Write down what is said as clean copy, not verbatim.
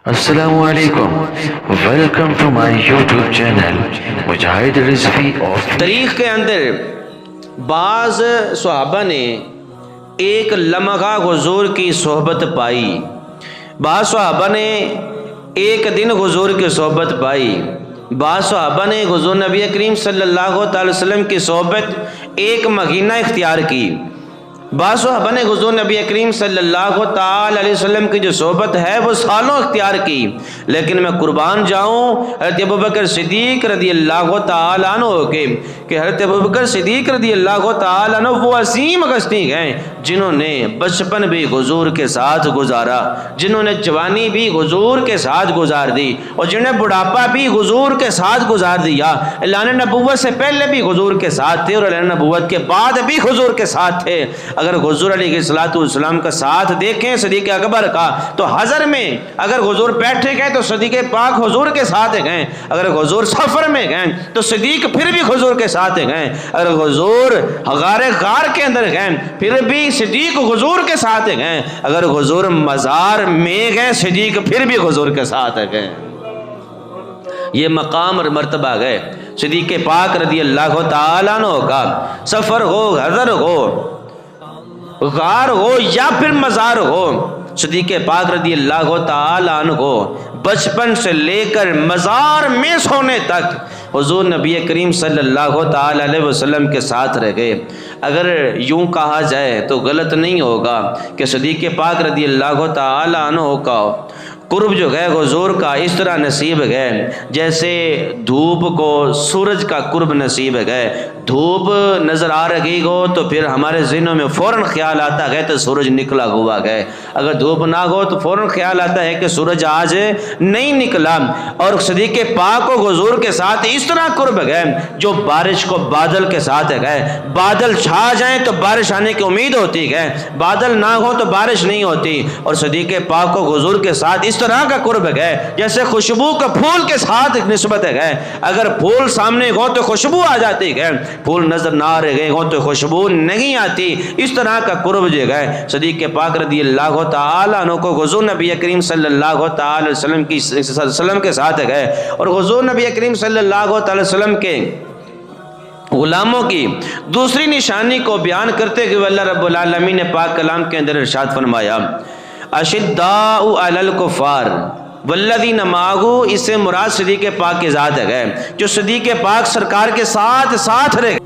السلام علیکم، welcome to my YouTube channel Mujahid Rizvi آف۔ تاریخ کے اندر بعض صحابہ نے ایک لمحہ حضور کی صحبت پائی، بعض صحابہ نے ایک دن حضور کی صحبت پائی، بعض صحابہ نے حضور نبی کریم صلی اللہ تعالی وسلم کی صحبت ایک مہینہ اختیار کی، بعض صحابہ نے حضور نبی کریم صلی اللہ تعالی علیہ وسلم کی جو صحبت ہے وہ سالوں اختیار کی۔ لیکن میں قربان جاؤں حضرت ابوبکر صدیق رضی اللہ تعالی عنہ کے کہ حضرت ابوبکر صدیق رضی اللہ تعالی عنہ وہ عظیم ہستی ہیں جنہوں نے بچپن بھی حضور کے ساتھ گزارا، جنہوں نے جوانی بھی حضور کے ساتھ گزار دی، اور جنہیں بڑھاپا بھی حضور کے ساتھ گزار دیا۔ اعلان نبوت سے پہلے بھی حضور کے ساتھ تھے اور اعلان نبوت کے بعد بھی حضور کے ساتھ تھے۔ اگر حضور علیہ السلام کا ساتھ دیکھیں صدیق اکبر کا تو حضر میں اگر حضور بیٹھے گئے تو صدیق پاک حضور کے ساتھ گئے، اگر حضور سفر میں گئے تو صدیق پھر بھی حضور کے ساتھ گئے، اگر حضور غار کے اندر گئے پھر بھی صدیق حضور کے ساتھ گئے، اگر حضور مزار میں گئے صدیق پھر بھی حضور کے ساتھ گئے۔ یہ مقام اور مرتبہ گئے صدیق پاک رضی اللہ تعالیٰ عنہ کا، سفر ہو، حضر ہو، غار ہو یا پھر مزار ہو، صدیق پاک رضی اللہ تعالیٰ عنہ کو بچپن سے لے کر مزار میں سونے تک حضور نبی کریم صلی اللہ تعالیٰ علیہ وسلم کے ساتھ رہ گئے۔ اگر یوں کہا جائے تو غلط نہیں ہوگا کہ صدیق پاک رضی اللہ تعالیٰ عنہ کا قرب جو ہے حضور کا اس طرح نصیب ہے جیسے دھوپ کو سورج کا قرب نصیب ہے۔ دھوپ نظر آ رہی ہو تو پھر ہمارے ذہنوں میں فوراً خیال آتا ہے تو سورج نکلا ہوا ہے، اگر دھوپ نہ ہو تو فوراً خیال آتا ہے کہ سورج آج نہیں نکلا۔ اور صدیق پاک و حضور کے ساتھ اس طرح قرب ہے جو بارش کو بادل کے ساتھ ہے، بادل چھا جائیں تو بارش آنے کی امید ہوتی ہے، بادل نہ ہو تو بارش نہیں ہوتی۔ اور صدیق پاک و حضور کے ساتھ اس طرح کا قرب ہے جیسے خوشبو کا پھول کے ساتھ نسبت ہے، اگر پھول سامنے ہو تو خوشبو آ جاتی ہے، پھول نظر نہ آ رہے ہو تو خوشبو نہیں آتی۔ اس طرح کا قرب جو ہے صدیق پاک رضی اللہ تعالیٰ عنہ کو حضور نبی کریم صلی اللہ تعالی علیہ وسلم کے ساتھ ہے۔ اور حضور نبی کریم صلی اللہ تعالی وسلم کے غلاموں کی دوسری نشانی کو بیان کرتے ہوئے اللہ رب العالمین نے پاک کلام کے اندر ارشاد فرمایا، اشداء علی الکفار والذین معہ، اس سے مراد صدیق پاک کی ذات ہے جو صدیق پاک سرکار کے ساتھ رہ